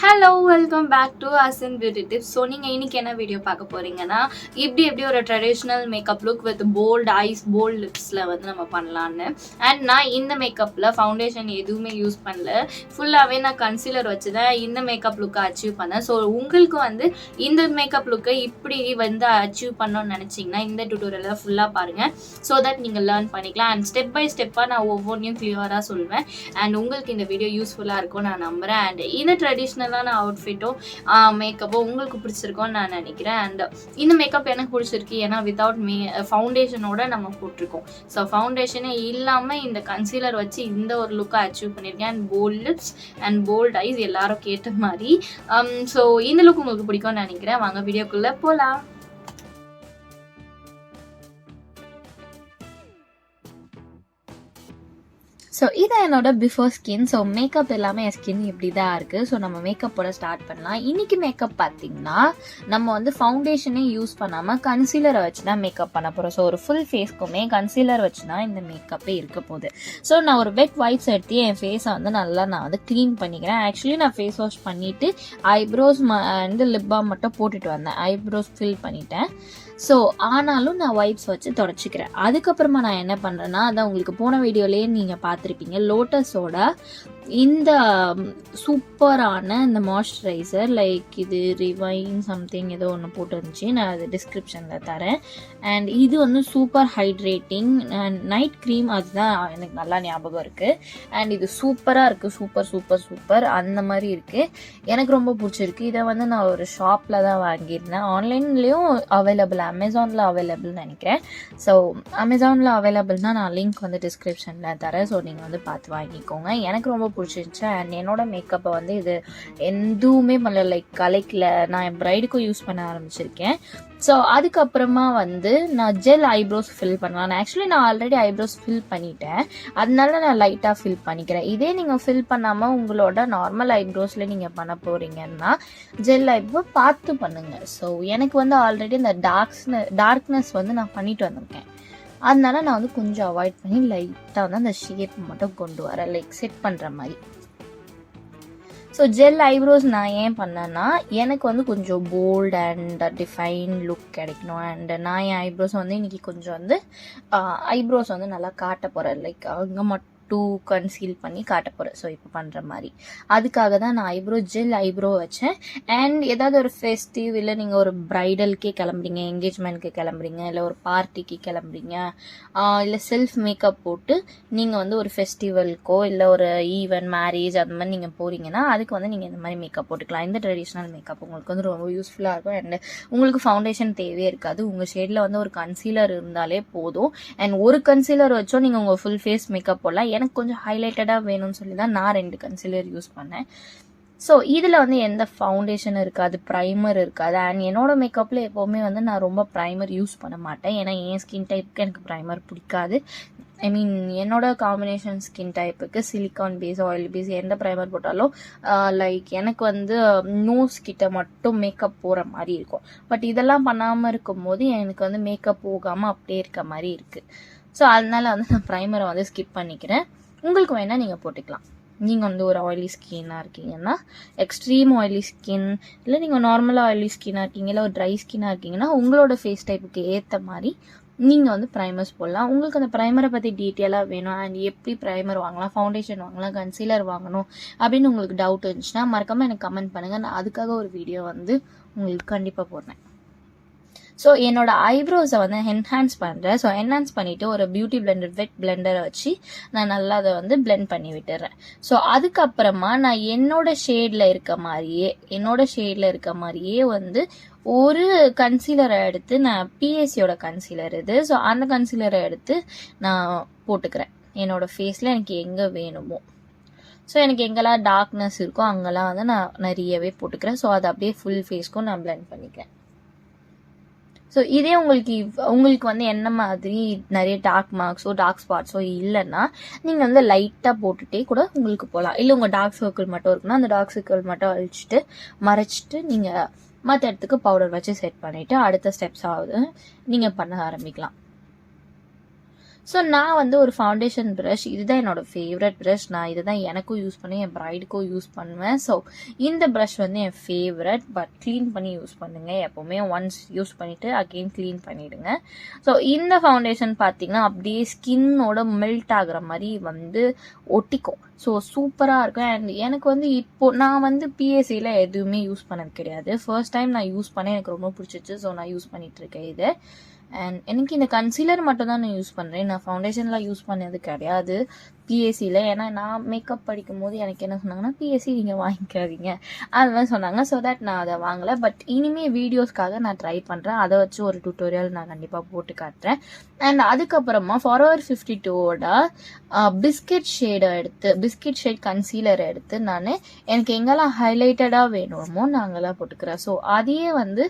Hello welcome back to Asan beauty tips. So நீங்கள் இன்னைக்கு என்ன வீடியோ பார்க்க போறீங்கன்னா, எப்படி ஒரு traditional makeup look with bold eyes bold லிப்ஸில் வந்து நம்ம பண்ணலான்னு. அண்ட் நான் இந்த மேக்கப்பில் ஃபவுண்டேஷன் எதுவுமே யூஸ் பண்ணல, ஃபுல்லாகவே நான் கன்சீலர் வச்சு தான் இந்த மேக்கப் லுக்கை அச்சீவ் பண்ணேன். ஸோ உங்களுக்கு வந்து இந்த மேக்கப் லுக்கை இப்படி வந்து அச்சீவ் பண்ணணும்னு நினச்சிங்கன்னா இந்த டியூட்டோரியலை ஃபுல்லாக பாருங்கள். ஸோ தட் நீங்கள் லேர்ன் பண்ணிக்கலாம். அண்ட் ஸ்டெப் பை ஸ்டெப்பாக நான் ஒவ்வொன்றையும் கிளியராக சொல்வேன். அண்ட் உங்களுக்கு இந்த வீடியோ யூஸ்ஃபுல்லாக இருக்கும் நான் நம்புகிறேன். அண்ட் இந்த ட்ரெடிஷ்னல் அவுட்ஃபிட்டோ மேக்கப்போ உங்களுக்கு பிடிச்சிருக்கோன்னு நான் நினைக்கிறேன். அண்ட் இந்த மேக்கப் எனக்கு பிடிச்சிருக்கு, ஏன்னா வித்தவுட் ஃபவுண்டேஷனோட நம்ம போட்டிருக்கோம். ஸோ ஃபவுண்டேஷனே இல்லாமல் இந்த கன்சீலர் வச்சு இந்த ஒரு லுக்கை அச்சீவ் பண்ணியிருக்கேன். And bold lips and bold eyes எல்லாரும் கேட்ட மாதிரி. ஸோ இந்த லுக் உங்களுக்கு பிடிக்கும்னு நினைக்கிறேன். வாங்க வீடியோக்குள்ளே போகலாம். ஸோ இதான் என்னோட பிஃபோர் ஸ்கின். ஸோ மேக்கப் எல்லாமே என் ஸ்கின் இப்படி தான் இருக்குது. ஸோ நம்ம மேக்கப்போட ஸ்டார்ட் பண்ணலாம். இன்றைக்கி மேக்கப் பார்த்திங்கன்னா நம்ம வந்து ஃபவுண்டேஷனே யூஸ் பண்ணாமல் கன்சீலரை வச்சு தான் மேக்கப் பண்ண போகிறோம். ஸோ ஒரு ஃபுல் ஃபேஸ்க்குமே கன்சீலர் வச்சு தான் இந்த மேக்கப்பே இருக்க போகுது. ஸோ நான் ஒரு வெட் வைப்ஸ் எடுத்து என் ஃபேஸை வந்து நல்லா நான் வந்து க்ளீன் பண்ணிக்கிறேன். ஆக்சுவலி நான் ஃபேஸ் வாஷ் பண்ணிவிட்டு ஐப்ரோஸ் வந்து லிப் பாம் மட்டும் போட்டுட்டு வந்தேன். ஐப்ரோஸ் ஃபில் பண்ணிட்டேன். ஸோ ஆனாலும் நான் வைப்ஸ் வச்சு தொடச்சிக்கிறேன். அதுக்கப்புறமா நான் என்ன பண்ணுறேன்னா, அதான் உங்களுக்கு போன வீடியோலேயே நீங்கள் பார்த்துருப்பீங்க, லோட்டஸோட இந்த சூப்பரான இந்த மாய்ஸ்சரைசர், லைக் இது ரிவைன் சம்திங் ஏதோ ஒன்று போட்டு இருந்துச்சு, நான் அது டிஸ்கிரிப்ஷனில் தரேன். அண்ட் இது வந்து சூப்பர் ஹைட்ரேட்டிங் நைட் க்ரீம், அதுதான் எனக்கு நல்லா ஞாபகம் இருக்குது. அண்ட் இது சூப்பராக இருக்குது, சூப்பர் சூப்பர் சூப்பர் அந்த மாதிரி இருக்குது. எனக்கு ரொம்ப பிடிச்சிருக்கு. இதை வந்து நான் ஒரு ஷாப்பில் தான் வாங்கியிருந்தேன். ஆன்லைன்லேயும் அவைலபிள், அமேசானில் அவைலபிள்னு நினைக்கிறேன். ஸோ அமேசானில் அவைலபிள்னா நான் லிங்க் வந்து டிஸ்கிரிப்ஷனில் தரேன். ஸோ நீங்கள் வந்து பார்த்து வாங்கிக்கோங்க. எனக்கு ரொம்ப பிடிச்சிருந்துச்சு. அண்ட் என்னோட மேக்கப்பை வந்து இது எதுவுமே பண்ணல, லைக் கலைக்கல. நான் என் ப்ரைடுக்கும் யூஸ் பண்ண ஆரம்பிச்சிருக்கேன். ஸோ அதுக்கப்புறமா வந்து நான் ஜெல் ஐப்ரோஸ் ஃபில் பண்ணலாம். ஆக்சுவலி நான் ஆல்ரெடி ஐப்ரோஸ் ஃபில் பண்ணிட்டேன், அதனால நான் லைட்டாக ஃபில் பண்ணிக்கிறேன். இதே நீங்கள் ஃபில் பண்ணாமல் உங்களோட நார்மல் ஐப்ரோஸில் நீங்கள் பண்ண போகிறீங்கன்னா ஜெல் ஐப்ரோ பார்த்து பண்ணுங்கள். ஸோ எனக்கு வந்து ஆல்ரெடி இந்த டார்க்னஸ் வந்து நான் பண்ணிட்டு வந்திருக்கேன், அதனால நான் வந்து கொஞ்சம் அவாய்ட் பண்ணி லைட்டாக வந்து அந்த ஷேப் மட்டும் கொண்டு வரேன், லைக் செட் பண்ணுற மாதிரி. ஸோ ஜெல் ஐப்ரோஸ் நான் ஏன் பண்ணேன்னா, எனக்கு வந்து கொஞ்சம் போல்ட் அண்ட் டிஃபைன் லுக் கிடைக்கணும். அண்ட் நான் என் ஐப்ரோஸ் வந்து இன்றைக்கி கொஞ்சம் வந்து ஐப்ரோஸ் வந்து நல்லா காட்ட போகிறேன், லைக் அங்கே மட்டும் கன்சீல் பண்ணி காட்ட போகிறேன். ஸோ இப்போ பண்ணுற மாதிரி அதுக்காக தான் நான் ஜெல் ஐப்ரோ வச்சேன். அண்ட் ஏதாவது ஒரு ஃபெஸ்டிவ், இல்லை நீங்கள் ஒரு ப்ரைடலுக்கே கிளம்புறீங்க, என்கேஜ்மெண்ட்க்கு கிளம்புறீங்க, இல்லை ஒரு பார்ட்டிக்கு கிளம்புறீங்க, இல்லை செல்ஃப் மேக்கப் போட்டு நீங்கள் வந்து ஒரு ஃபெஸ்டிவல்க்கோ இல்லை ஒரு ஈவென்ட் மேரேஜ் அந்த மாதிரி நீங்கள் போகிறீங்கன்னா அதுக்கு வந்து நீங்கள் இந்த மாதிரி மேக்கப் போட்டுக்கலாம். இந்த ட்ரெடிஷ்னல் மேக்கப் உங்களுக்கு வந்து ரொம்ப யூஸ்ஃபுல்லாக இருக்கும். அண்ட் உங்களுக்கு ஃபவுண்டேஷன் தேவையே இருக்காது. உங்கள் ஷேடில் வந்து ஒரு கன்சீலர் இருந்தாலே போதும். அண்ட் ஒரு கன்சீலர் வச்சோ நீங்கள் உங்கள் ஃபுல் ஃபேஸ் மேக்கப் போடலாம். எனக்கு கொஞ்சம் ஹைலைட்டடாக வேணும்னு சொல்லி தான் நான் 2 கன்சீலர் யூஸ் பண்ணேன். ஸோ இதில் வந்து எந்த ஃபவுண்டேஷன் இருக்காது, ப்ரைமர் இருக்காது. அண்ட் என்னோட மேக்கப்பில் எப்போவுமே வந்து நான் ரொம்ப ப்ரைமர் யூஸ் பண்ண மாட்டேன், ஏன்னா என் ஸ்கின் டைப்புக்கு எனக்கு ப்ரைமர் பிடிக்காது. ஐ மீன் என்னோட காம்பினேஷன் ஸ்கின் டைப்புக்கு சிலிக்கான் பேஸ், ஆயில் பேஸ் எந்த ப்ரைமர் போட்டாலும் லைக் எனக்கு வந்து நோஸ் கிட்ட மட்டும் மேக்கப் போகிற மாதிரி இருக்கும். பட் இதெல்லாம் பண்ணாமல் இருக்கும்போது எனக்கு வந்து மேக்கப் போகாமல் அப்படியே இருக்க மாதிரி இருக்குது. ஸோ அதனால வந்து நான் ப்ரைமரை வந்து ஸ்கிப் பண்ணிக்கிறேன். உங்களுக்கு வேணால் நீங்கள் போட்டுக்கலாம். நீங்கள் வந்து ஒரு ஆயிலி ஸ்கின்னாக இருக்கீங்கன்னா, எக்ஸ்ட்ரீம் ஆயிலி ஸ்கின், இல்லை நீங்கள் நார்மலாக ஆயிலி ஸ்கின்னாக இருக்கீங்க, இல்லை ஒரு ட்ரை ஸ்கின்னாக இருக்கீங்கன்னா உங்களோட ஃபேஸ் டைப்புக்கு ஏற்ற மாதிரி நீங்கள் வந்து ப்ரைமர்ஸ் போடலாம். உங்களுக்கு அந்த ப்ரைமரை பற்றி டீட்டெயிலாக வேணும், அண்ட் எப்படி ப்ரைமர் வாங்கலாம், ஃபவுண்டேஷன் வாங்கலாம், கன்சீலர் வாங்கணும் அப்படின்னு உங்களுக்கு டவுட் இருந்துச்சுன்னா மறக்காமல் எனக்கு கமெண்ட் பண்ணுங்கள். நான் அதுக்காக ஒரு வீடியோ வந்து உங்களுக்கு கண்டிப்பாக போடுறேன். ஸோ என்னோட ஐப்ரோஸை வந்து என்ஹான்ஸ் பண்ணுறேன். ஸோ என்ஹான்ஸ் பண்ணிவிட்டு ஒரு பியூட்டி பிளெண்டர், வெட் பிளெண்டரை வச்சு நான் நல்லா அதை வந்து பிளெண்ட் பண்ணி விட்டுறேன். ஸோ அதுக்கப்புறமா நான் என்னோட ஷேடில் இருக்க மாதிரியே வந்து ஒரு கன்சீலரை எடுத்து, நான் பிஎஸ்சியோட கன்சீலர் இது, ஸோ அந்த கன்சீலரை எடுத்து நான் போட்டுக்கிறேன் என்னோடய ஃபேஸில் எனக்கு எங்கே வேணுமோ. ஸோ எனக்கு எங்கெல்லாம் டார்க்னஸ் இருக்கோ அங்கெல்லாம் வந்து நான் நிறையவே போட்டுக்கிறேன். ஸோ அதை அப்படியே ஃபுல் ஃபேஸ்க்கும் நான் பிளெண்ட் பண்ணிக்கிறேன். ஸோ இதே உங்களுக்கு வந்து என்ன மாதிரி நிறைய டார்க் மார்க்ஸோ டார்க் ஸ்பாட்ஸோ இல்லைன்னா நீங்கள் வந்து லைட்டாக போட்டுகிட்டே கூட உங்களுக்கு போகலாம். இல்லை உங்கள் டார்க் சர்க்கிள் மட்டும் இருக்குன்னா அந்த டார்க் சர்க்கிள் மட்டும் மறைச்சிட்டு நீங்கள் மற்ற இடத்துக்கு பவுடர் வச்சு செட் பண்ணிவிட்டு அடுத்த ஸ்டெப்ஸ் ஆகுது நீங்கள் பண்ண ஆரம்பிக்கலாம். ஸோ நான் வந்து ஒரு ஃபவுண்டேஷன் ப்ரஷ், இதுதான் என்னோட ஃபேவரட் ப்ரஷ். நான் இதை தான் எனக்கும் யூஸ் பண்ணி என் ப்ரைடுக்கும் யூஸ் பண்ணுவேன். ஸோ இந்த ப்ரஷ் வந்து என் ஃபேவரட். பட் க்ளீன் பண்ணி யூஸ் பண்ணுங்க எப்போவுமே. ஒன்ஸ் யூஸ் பண்ணிவிட்டு அகெயின் க்ளீன் பண்ணிவிடுங்க. ஸோ இந்த ஃபவுண்டேஷன் பார்த்தீங்கன்னா அப்படியே ஸ்கின்னோட மெல்ட் ஆகுற மாதிரி வந்து ஒட்டிக்கும். ஸோ சூப்பராக இருக்கும். அண்ட் எனக்கு வந்து இப்போது நான் வந்து பிஎஸ்சியில் எதுவுமே யூஸ் பண்ணது கிடையாது. ஃபர்ஸ்ட் டைம் நான் யூஸ் பண்ணேன், எனக்கு ரொம்ப பிடிச்சிச்சு. ஸோ நான் யூஸ் பண்ணிகிட்ருக்கேன் இது. அண்ட் எனக்கு இந்த கன்சீலர் மட்டும் தான் நான் யூஸ் பண்ணுறேன். நான் ஃபவுண்டேஷன்லாம் யூஸ் பண்ணது கிடையாது பிஎஸ்சியில். ஏன்னா நான் மேக்கப் படிக்கும் போது எனக்கு என்ன சொன்னாங்கன்னா, பிஎஸ்சி நீங்கள் வாங்கிக்காதீங்க அது மாதிரி சொன்னாங்க. ஸோ தட் நான் அதை வாங்கலை. பட் இனிமேல் வீடியோஸ்க்காக நான் ட்ரை பண்ணுறேன். அதை வச்சு ஒரு டியூட்டோரியல் நான் கண்டிப்பாக போட்டு காட்டுறேன். அண்ட் அதுக்கப்புறமா ஃபார்எவர் 52ஓட பிஸ்கெட் ஷேட் கன்சீலர் எடுத்து நான் எனக்கு எங்கெல்லாம் ஹைலைட்டடாக வேணுமோ நான் அங்கெல்லாம் போட்டுக்கிறேன். ஸோ அதையே வந்து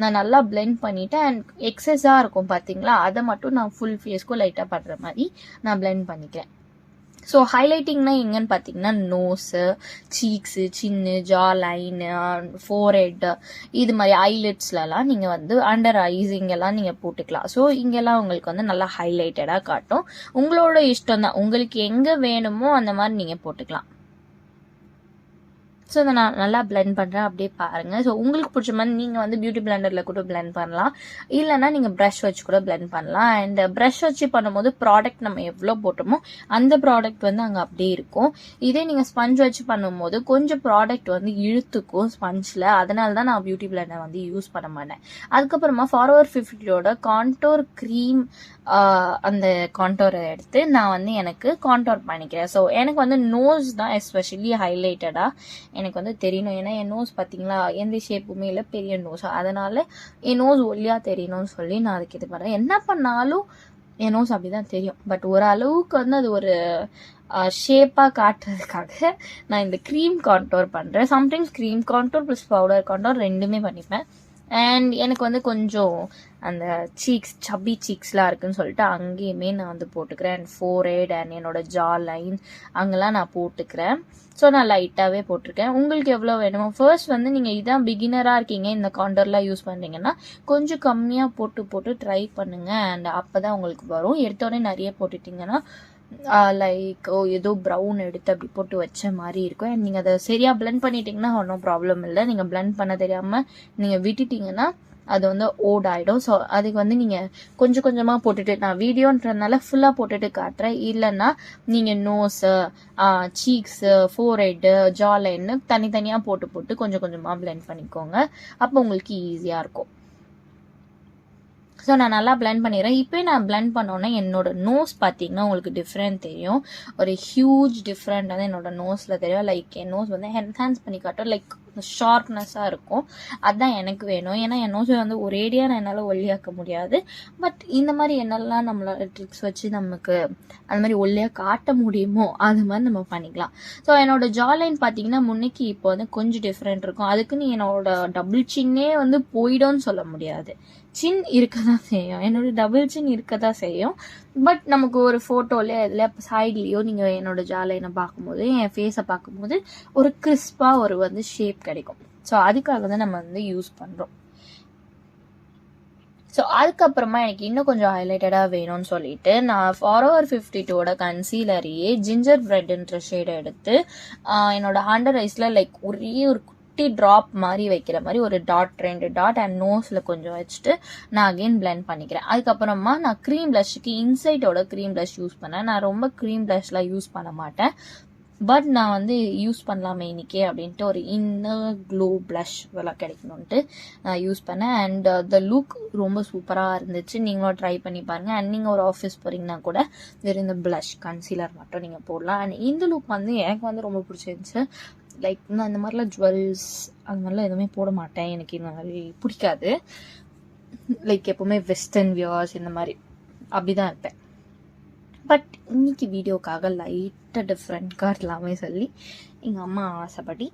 நான் நல்லா பிளெண்ட் பண்ணிவிட்டேன். அண்ட் எக்ஸஸாக இருக்கும் பார்த்தீங்களா, அதை மட்டும் நான் ஃபுல் ஃபேஸ்க்கும் லைட்டாக படுற மாதிரி நான் பிளெண்ட் பண்ணிக்கிறேன். ஸோ ஹைலைட்டிங்னா எங்கன்னு பார்த்தீங்கன்னா, நோஸு, சீக்ஸு, சின்னு, ஜா லைனு, ஃபோர்ஹெட், இது மாதிரி ஐலிட்ஸ்லலாம் நீங்கள் வந்து அண்டர் ஐஸ் இங்கெல்லாம் நீங்கள் போட்டுக்கலாம். ஸோ இங்கெல்லாம் உங்களுக்கு வந்து நல்லா ஹைலைட்டடாக காட்டும். உங்களோட இஷ்டம் தான், உங்களுக்கு எங்கே வேணுமோ அந்த மாதிரி நீங்கள் போட்டுக்கலாம். ஸோ அதை நான் நல்லா பிளெண்ட் பண்ணுறேன், அப்படியே பாருங்கள். ஸோ உங்களுக்கு பிடிச்ச மாதிரி நீங்கள் வந்து பியூட்டி பிளெண்டரில் கூட பிளெண்ட் பண்ணலாம், இல்லைனா நீங்கள் ப்ரஷ் வச்சு கூட பிளெண்ட் பண்ணலாம். அண்ட் ப்ரஷ் வச்சு பண்ணும்போது ப்ராடக்ட் நம்ம எவ்வளோ போட்டோமோ அந்த ப்ராடக்ட் வந்து அங்கே அப்படியே இருக்கும். இதே நீங்கள் ஸ்பஞ்ச் வச்சு பண்ணும்போது கொஞ்சம் ப்ராடக்ட் வந்து இழுத்துக்கும் ஸ்பஞ்சில். அதனால தான் நான் பியூட்டி பிளெண்டர் வந்து யூஸ் பண்ண மாட்டேன். அதுக்கப்புறமா ஃபார்எவர் 50ஓட கான்டோர் க்ரீம், அந்த கான்டோரை எடுத்து நான் வந்து எனக்கு கான்டோர் பண்ணிக்கிறேன். ஸோ எனக்கு வந்து நோஸ் தான் எஸ்பெஷலி ஹைலைட்டடாக எனக்கு வந்து தெரியணும். ஏன்னா என் நோஸ் பார்த்தீங்களா எந்த ஷேப்புமே இல்லை, பெரிய நோஸ். அதனால் என் நோஸ் ஒல்லியாக தெரியணும்னு சொல்லி நான் அதுக்கு இது பண்ணுறேன். என்ன பண்ணாலும் என் நோஸ் அப்படி தான் தெரியும். பட் ஓரளவுக்கு வந்து அது ஒரு ஷேப்பாக காட்டுறதுக்காக நான் இந்த க்ரீம் கான்டோர் பண்ணுறேன். Sometimes cream contour plus powder contour ரெண்டுமே பண்ணிப்பேன். அண்ட் எனக்கு வந்து கொஞ்சம் அந்த சீக்ஸ், சப்பி சீக்ஸ்லாம் இருக்குன்னு சொல்லிட்டு அங்கேயுமே நான் வந்து போட்டுக்கிறேன். அண்ட் ஃபோர்ஹெட் அண்ட் என்னோட ஜா லைன் அங்கெல்லாம் நான் போட்டுக்கிறேன். ஸோ நான் லைட்டாகவே போட்டிருக்கேன். உங்களுக்கு எவ்வளோ வேணுமோ, ஃபர்ஸ்ட் வந்து நீங்கள் இதான் பிகினராக இருக்கீங்க, இந்த கான்டோர்லாம் யூஸ் பண்ணுறீங்கன்னா கொஞ்சம் கம்மியாக போட்டு ட்ரை பண்ணுங்கள். அண்ட் அப்போ தான் உங்களுக்கு வரும். எடுத்தோடனே நிறைய போட்டுட்டிங்கன்னா லைக் ஏதோ ப்ரௌன் எடுத்து அப்படி போட்டு வச்ச மாதிரி இருக்கும். அண்ட் நீங்கள் அதை சரியாக பிளெண்ட் பண்ணிட்டீங்கன்னா ஒன்றும் ப்ராப்ளம் இல்லை. நீங்கள் பிளெண்ட் பண்ண தெரியாமல் நீங்கள் விட்டுட்டிங்கன்னா அது வந்து ஓட் ஆகிடும். ஸோ அதுக்கு வந்து நீங்கள் கொஞ்சம் கொஞ்சமாக போட்டுட்டு, நான் வீடியோன்றதுனால ஃபுல்லாக போட்டுட்டு காட்டுறேன். இல்லைன்னா நீங்கள் நோஸு, சீக்ஸு, ஃபோர்ஹெட்டு, ஜா லைன்னு தனித்தனியாக போட்டு கொஞ்சம் கொஞ்சமாக பிளெண்ட் பண்ணிக்கோங்க. அப்போ உங்களுக்கு ஈஸியாக இருக்கும். ஸோ நான் நல்லா பிளெண்ட் பண்ணிடுறேன். இப்போ நான் பிளெண்ட் பண்ணோன்னே என்னோட நோஸ் பார்த்தீங்கன்னா உங்களுக்கு டிஃப்ரெண்ட் தெரியும். ஒரு ஹியூஜ் டிஃப்ரெண்ட் வந்து என்னோட நோஸில் தெரியும். லைக் என் நோஸ் வந்து என்ஹான்ஸ் பண்ணி காட்டும், லைக் ஷார்ப்னஸாக இருக்கும். அதுதான் எனக்கு வேணும். ஏன்னா என் நோஸை வந்து ஒரேடியாக நான் என்னால் ஒல்லியாக்க முடியாது. பட் இந்த மாதிரி என்னெல்லாம் நம்மளோட ட்ரிக்ஸ் வச்சு நமக்கு அந்த மாதிரி ஒல்லியாக காட்ட முடியுமோ அது மாதிரி நம்ம பண்ணிக்கலாம். ஸோ என்னோட ஜா லைன் பார்த்தீங்கன்னா முன்னைக்கு இப்போ வந்து கொஞ்சம் டிஃப்ரெண்ட் இருக்கும். அதுக்குன்னு என்னோட டபுள் சின்னே வந்து போயிடும்னு சொல்ல முடியாது. சின் இருக்க தான் செய்யும், என்னோட டபுள் சின் இருக்க தான் செய்யும். பட் நமக்கு ஒரு ஃபோட்டோலையோ இதில் சைட்லேயோ நீங்கள் என்னோட ஜா லைனை பார்க்கும்போது, என் ஃபேஸை பார்க்கும்போது ஒரு கிறிஸ்பாக ஒரு வந்து ஷேப் கிடைக்கும். ஸோ அதுக்காக தான் நம்ம வந்து யூஸ் பண்ணுறோம். ஸோ அதுக்கப்புறமா எனக்கு இன்னும் கொஞ்சம் ஹைலைட்டடாக வேணும்னு சொல்லிட்டு நான் ஃபார்எவர் 52ஓட கன்சீலரையே ஜிஞ்சர் பிரெட்ன்ற ஷேடை எடுத்து என்னோட அண்டர் ஐஸில் லைக் ஒரே ஒரு குட்டி ட்ராப் மாதிரி வைக்கிற மாதிரி ஒரு டாட், 2 டாட் அண்ட் நோஸில் கொஞ்சம் வச்சுட்டு நான் அகெயின் பிளெண்ட் பண்ணிக்கிறேன். அதுக்கப்புறமா நான் க்ரீம் ப்ளஷ்க்கு இன்சைட்டோட க்ரீம் ப்ளஷ் யூஸ் பண்ணேன். நான் ரொம்ப க்ரீம் ப்ளஷ்லாம் யூஸ் பண்ண மாட்டேன். பட் நான் வந்து யூஸ் பண்ணலாமே இன்னைக்கே அப்படின்ட்டு ஒரு இன்னர் க்ளோ ப்ளஷ் இதெல்லாம் கிடைக்கணுன்ட்டு நான் யூஸ் பண்ணேன். அண்ட் த லுக் ரொம்ப சூப்பராக இருந்துச்சு. நீங்களும் ட்ரை பண்ணி பாருங்கள். அண்ட் நீங்கள் ஒரு ஆஃபீஸ் போகிறீங்கன்னா கூட வெறும் இந்த ப்ளஷ் கன்சீலர் மட்டும் நீங்கள் போடலாம். அண்ட் இந்த லுக் வந்து எனக்கு வந்து ரொம்ப பிடிச்சிருந்துச்சு. லைக் நான் இந்த மாதிரிலாம் ஜுவல்ஸ் அந்த மாதிரிலாம் எதுவுமே போட மாட்டேன், எனக்கு இந்த மாதிரி பிடிக்காது. லைக் எப்போவுமே வெஸ்டர்ன் வியர்ஸ் இந்த மாதிரி அப்படி தான் இருப்பேன். பட் இன்னைக்கு வீடியோக்காக லைட்டாக டிஃப்ரெண்ட்டாக எல்லாமே சொல்லி எங்கள் அம்மா ஆசைப்படி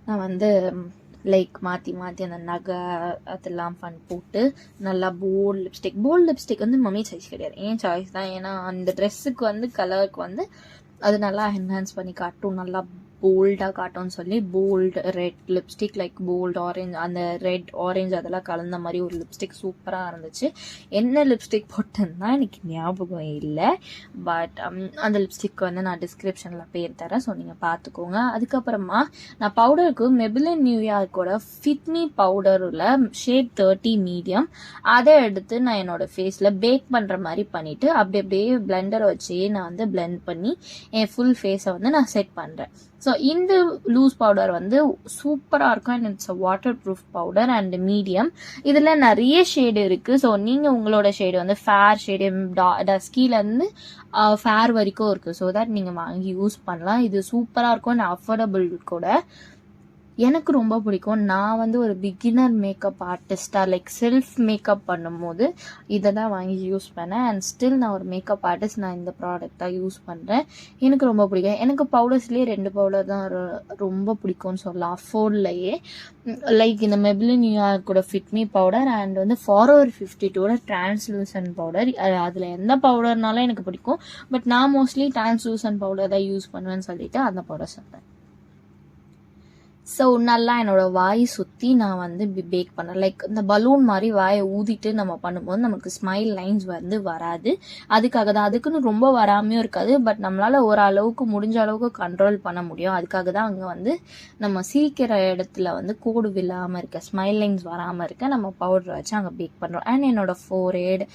நான் வந்து லைக் மாற்றி அந்த நகை அதெல்லாம் போட்டு நல்லா போல்ட் லிப்ஸ்டிக் வந்து மம்மி சாய்ஸ் கிடையாது, ஏன் சாய்ஸ் தான். ஏன்னா அந்த ட்ரெஸ்ஸுக்கு வந்து கலருக்கு வந்து அது நல்லா என்ஹான்ஸ் பண்ணி காட்டும், நல்லா போல்டாக காட்டும்னு சொல்லி bold red lipstick, like bold orange, அந்த ரெட் ஆரஞ்சு அதெல்லாம் கலந்த மாதிரி ஒரு லிப்ஸ்டிக் சூப்பராக இருந்துச்சு. என்ன லிப்ஸ்டிக் போட்டேன்னா எனக்கு ஞாபகம் இல்லை, பட் அந்த லிப்ஸ்டிக் வந்து நான் டிஸ்கிரிப்ஷனில் பேர் தரேன், ஸோ நீங்கள் பார்த்துக்கோங்க. அதுக்கப்புறமா நான் பவுடருக்கு மெபிலின் நியூயார்க்கோட ஃபிட் மீ பவுடரில் ஷேட் 30 மீடியம் அதை எடுத்து நான் என்னோட ஃபேஸில் பேக் பண்ணுற மாதிரி பண்ணிவிட்டு அப்படியே பிளெண்டரை வச்சு நான் வந்து பிளெண்ட் பண்ணி என் ஃபுல் ஃபேஸை வந்து நான் செட் பண்ணுறேன். ஸோ இந்த லூஸ் பவுடர் வந்து சூப்பராக இருக்கும் and it's a water proof powder and medium. இதில் நிறைய ஷேடு இருக்குது. ஸோ நீங்கள் உங்களோட ஷேடு வந்து ஃபேர் ஷேடு, டஸ்கிலேருந்து ஃபேர் வரைக்கும் இருக்குது. ஸோ தட் நீங்கள் வாங்கி யூஸ் பண்ணலாம். இது சூப்பராக இருக்கும் அண்ட் அஃபோர்டபுள் கூட. எனக்கு ரொம்ப பிடிக்கும். நான் வந்து ஒரு பிகினர் மேக்கப் ஆர்டிஸ்டாக லைக் செல்ஃப் மேக்கப் பண்ணும்போது இதை தான் வாங்கி யூஸ் பண்ணேன். அண்ட் ஸ்டில் நான் ஒரு மேக்கப் ஆர்டிஸ்ட், நான் இந்த ப்ராடக்ட் தான் யூஸ் பண்ணுறேன். எனக்கு ரொம்ப பிடிக்கும். எனக்கு பவுடர்ஸ்லேயே 2 பவுடர் தான் ரொம்ப பிடிக்கும்னு சொல்லலாம். அஃபோர்ட்லேயே லைக் இந்த மெபிலின் நியூயார்க்கோட ஃபிட் மீ பவுடர் அண்ட் வந்து ஃபார்எவர் 52 டிரான்ஸ்லூசன்ட் பவுடர். அதில் எந்த பவுடர்னாலும் எனக்கு பிடிக்கும், பட் நான் மோஸ்ட்லி டிரான்ஸ்லூசன்ட் பவுடர் தான் யூஸ் பண்ணுவேன்னு சொல்லிட்டு அந்த பவுடர் சொல்கிறேன். ஸோ நல்லா என்னோட வாய் சுற்றி நான் வந்து பேக் பண்ணேன். லைக் இந்த பலூன் மாதிரி வாயை ஊதிட்டு நம்ம பண்ணும்போது நமக்கு ஸ்மைல் லைன்ஸ் வந்து வராது. அதுக்காக தான், அதுக்குன்னு ரொம்ப வராமையும் இருக்காது, பட் நம்மளால் ஓரளவுக்கு முடிஞ்ச அளவுக்கு கண்ட்ரோல் பண்ண முடியும். அதுக்காக தான் அங்கே வந்து நம்ம சீக்கிர இடத்துல வந்து கோடு விழாமல் இருக்க, ஸ்மைல் லைன்ஸ் வராமல் இருக்க நம்ம பவுடர் வச்சு அங்கே பேக் பண்ணுறோம். அண்ட் என்னோட ஃபோர்ஹெட்,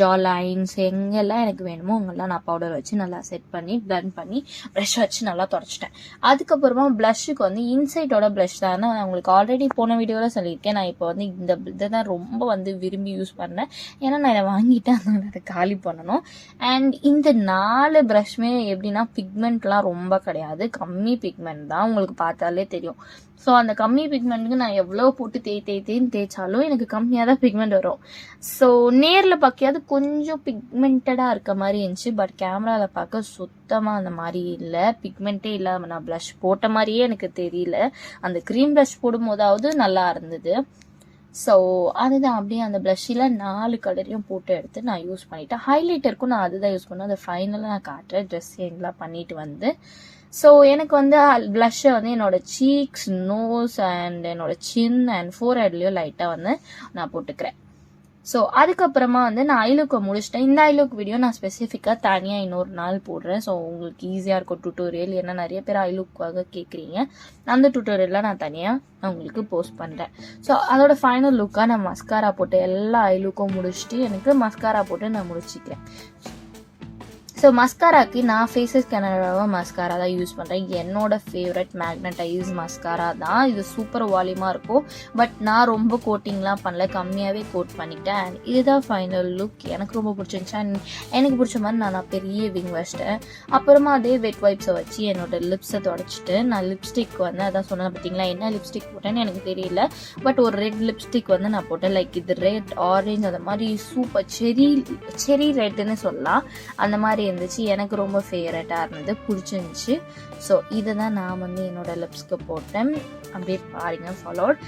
ஜா லைன்ஸ் எங்கெல்லாம் எனக்கு வேணுமோ அங்கெல்லாம் நான் பவுடர் வச்சு நல்லா செட் பண்ணி பிளெண்ட் பண்ணி ப்ரஷ் வச்சு நல்லா தொடச்சிட்டேன். அதுக்கப்புறமா ப்ளஷ்ஷுக்கு வந்து இன்சைட்டோட ப்ளஷ் தான் நான் உங்களுக்கு ஆல்ரெடி போன வீடியோவில் சொல்லியிருக்கேன். நான் இப்போ வந்து இந்த இதை தான் ரொம்ப வந்து விரும்பி யூஸ் பண்ணேன். ஏன்னா நான் இதை வாங்கிட்டேன், அதனால அதை காலி பண்ணணும். அண்ட் இந்த 4 ப்ரஷ்மே எப்படின்னா பிக்மெண்ட்லாம் ரொம்ப கிடையாது, கம்மி பிக்மெண்ட் தான், உங்களுக்கு பார்த்தாலே தெரியும். ஸோ அந்த கம்மி பிக்மெண்ட்டுக்கு நான் எவ்வளோ போட்டு தேய்ன்னு தேய்ச்சாலும் எனக்கு கம்மியாக தான் பிக்மெண்ட் வரும். ஸோ நேரில் பார்க்கையாவது கொஞ்சம் பிக்மெண்டடாக இருக்க மாதிரி இருந்துச்சு, பட் கேமராவில் பார்க்க சுத்தமாக அந்த மாதிரி இல்லை, பிக்மெண்ட்டே இல்லாமல் நான் ப்ளஷ் போட்ட மாதிரியே எனக்கு தெரியல. அந்த க்ரீம் ப்ளஷ் போடும் போதாவது நல்லா இருந்தது. ஸோ அதுதான், அப்படியே அந்த ப்ளஷ்ஷில் 4 கலரையும் போட்டு எடுத்து நான் யூஸ் பண்ணிட்டேன். ஹைலைட்டருக்கும் நான் அதுதான் யூஸ் பண்ணேன். அதை ஃபைனலாக நான் காட்டுறேன் ட்ரெஸ் சேஞ்ச்லாம் பண்ணிட்டு வந்து. ஸோ எனக்கு வந்து ப்ளஷ்ஷை வந்து என்னோட சீக்ஸ், நோஸ் அண்ட் என்னோட சின் அண்ட் ஃபோர்ஹெட்லேயும் லைட்டாக வந்து நான் போட்டுக்கிறேன். ஸோ அதுக்கப்புறமா வந்து நான் ஐலுக்கை முடிச்சிட்டேன். இந்த ஐலுக் வீடியோ நான் ஸ்பெசிஃபிக்காக தனியாக இன்னொரு நாள் போடுறேன். ஸோ உங்களுக்கு ஈஸியாக இருக்கும் டுட்டோரியல், ஏன்னா நிறைய பேர் ஐலுக்காக கேட்குறீங்க. அந்த டுட்டோரியல்லாம் நான் தனியாக உங்களுக்கு போஸ்ட் பண்ணுறேன். ஸோ அதோட ஃபைனல் லுக்காக நான் மஸ்காரா போட்டு எல்லா ஐலுக்கும் முடிச்சுட்டு எனக்கு மஸ்காரா போட்டு நான் முடிச்சிக்கிறேன். ஸோ மஸ்காராக்கு நான் ஃபேஸஸ் கனடாவை மஸ்காரா தான் யூஸ் பண்ணுறேன். என்னோட ஃபேவரட் மேக்னடைஸ் மஸ்காரா தான். இது சூப்பர் வால்யூமாக இருக்கும், பட் நான் ரொம்ப கோட்டிங்லாம் பண்ணல, கம்மியாகவே கோட் பண்ணிட்டேன். அண்ட் இதுதான் ஃபைனல் லுக். எனக்கு ரொம்ப பிடிச்சிருந்துச்சு அண்ட் எனக்கு பிடிச்ச மாதிரி நான் பெரிய விங் வச்சிட்டேன். அப்புறமா அதே வெட் வைப்ஸை வச்சு என்னோட லிப்ஸை தொடச்சிட்டு நான் லிப்ஸ்டிக் வந்து அதான் சொன்னேன் பார்த்தீங்களா, என்ன லிப்ஸ்டிக் போட்டேன்னு எனக்கு தெரியல, பட் ஒரு ரெட் லிப்ஸ்டிக் வந்து நான் போட்டேன். லைக் இது ரெட் ஆரஞ்ச் அந்த மாதிரி சூப்பர் செரி ரெட்டுன்னு சொல்லலாம், அந்த மாதிரி இருந்துச்சு. எனக்கு ரொம்ப ஃபேவரட்டாக இருந்தது, பிடிச்சிருந்துச்சு. ஸோ இதை தான் நான் வந்து என்னோட லிப்ஸ்க்கு போட்டேன். அப்படியே பாருங்க ஃபாலோட்.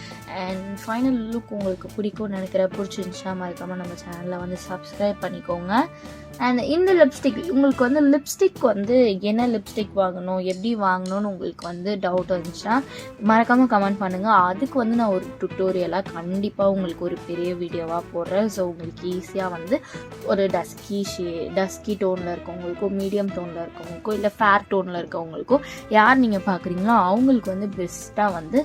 அண்ட் ஃபைனல் லுக் உங்களுக்கு பிடிக்கும்னு நினைக்கிறேன். பிடிச்சிருந்துச்சா மறக்காமல் நம்ம சேனலில் வந்து சப்ஸ்கிரைப் பண்ணிக்கோங்க. அண்ட் இந்த லிப்ஸ்டிக் உங்களுக்கு வந்து லிப்ஸ்டிக் வந்து என்ன லிப்ஸ்டிக் வாங்கணும், எப்படி வாங்கணும்னு உங்களுக்கு வந்து டவுட் இருந்துச்சுன்னா மறக்காமல் கமெண்ட் பண்ணுங்கள். அதுக்கு வந்து நான் ஒரு டுட்டோரியலாக கண்டிப்பாக உங்களுக்கு ஒரு பெரிய வீடியோவாக போடுறேன். ஸோ உங்களுக்கு ஈஸியாக வந்து ஒரு டஸ்கி டோனில் இருக்கவங்களுக்கும், மீடியம் டோனில் இருக்கவங்களுக்கும், இல்லை ஃபேர் டோனில் இருக்கவங்களுக்கும், யார் நீங்கள் பார்க்குறீங்களோ அவங்களுக்கு வந்து பெஸ்ட்டாக வந்து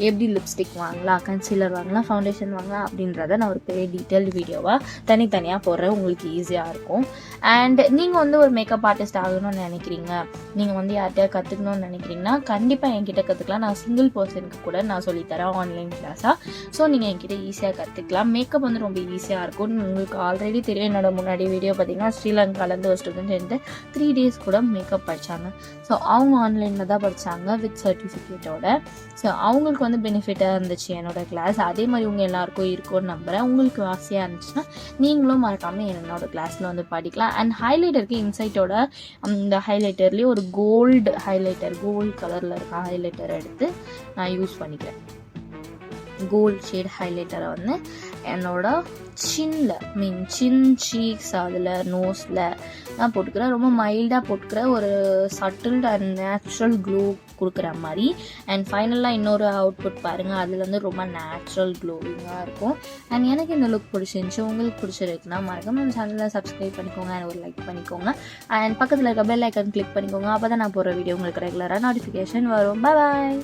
எப்படி லிப்ஸ்டிக் வாங்கலாம், கன்சீலர் வாங்கலாம், ஃபவுண்டேஷன் வாங்கலாம் அப்படின்றத நான் ஒரு பெரிய டீட்டெயில் வீடியோவாக தனித்தனியாக போடுறேன். உங்களுக்கு ஈஸியாக இருக்கும். அண்ட் நீங்கள் வந்து ஒரு மேக்கப் ஆர்டிஸ்ட் ஆகணும்னு நினைக்கிறீங்க, நீங்கள் வந்து யார்கிட்டயா கற்றுக்கணும்னு நினைக்கிறீங்கன்னா கண்டிப்பாக என்கிட்ட கற்றுக்கலாம். நான் சிங்கிள் பர்சனுக்கு கூட நான் சொல்லித்தரேன் ஆன்லைன் கிளாஸாக. ஸோ நீங்கள் என்கிட்ட ஈஸியாக கற்றுக்கலாம். மேக்கப் வந்து ரொம்ப ஈஸியாக இருக்கும். உங்களுக்கு ஆல்ரெடி தெரியும், என்னோட முன்னாடி வீடியோ பார்த்தீங்கன்னா ஸ்ரீலங்காலேருந்து ஒரு ஸ்டூடெண்ட் வந்து 3 days கூட மேக்கப் படித்தாங்க. ஸோ அவங்க ஆன்லைனில் தான் படித்தாங்க வித் சர்டிஃபிகேட்டோட. ஸோ அவங்களுக்கு வந்து பெனிஃபிட்டாக இருந்துச்சு என்னோட கிளாஸ். அதே மாதிரி உங்கள் எல்லாருக்கும் இருக்கும்னு நம்புகிறேன். உங்களுக்கு ஆசையாக இருந்துச்சுன்னா நீங்களும் மறக்காமல் என்னோட கிளாஸில் வந்து படிக்கலாம். அண்ட் ஹைலைட்டருக்கு இன்சைட்டோட இந்த ஹைலைட்டர்லேயே ஒரு கோல்டு ஹைலைட்டர், கோல்டு கலரில் இருக்க ஹைலைட்டர் எடுத்து நான் யூஸ் பண்ணிக்கிறேன். கோல்ட் ஷேட் ஹைலைட்டரை வந்து என்னோட சின் சீக்ஸ், அதில் நோஸில் நான் போட்டுக்கிறேன். ரொம்ப மைல்டாக போட்டுக்கிறேன். ஒரு சட்டில்ட் அண்ட் நேச்சுரல் க்ளோ கொடுக்குற மாதிரி. அண்ட் ஃபைனலாக இன்னொரு அவுட்புட் பாருங்கள், அதில் வந்து ரொம்ப நேச்சுரல் க்ளோவிங்காக இருக்கும். அண்ட் எனக்கு இந்த லுக் பிடிச்சிருந்துச்சு. உங்களுக்கு பிடிச்சிருக்குன்னா மறக்காம நம்ம சேனலை சப்ஸ்கிரைப் பண்ணிக்கோங்க அண்ட் ஒரு லைக் பண்ணிக்கோங்க. அண்ட் பக்கத்தில் இருக்க பெல் ஐக்கன் கிளிக் பண்ணிக்கோங்க. அப்போ தான் நான் போகிற வீடியோ உங்களுக்கு ரெகுலராக நோட்டிஃபிகேஷன் வரும். பாய்.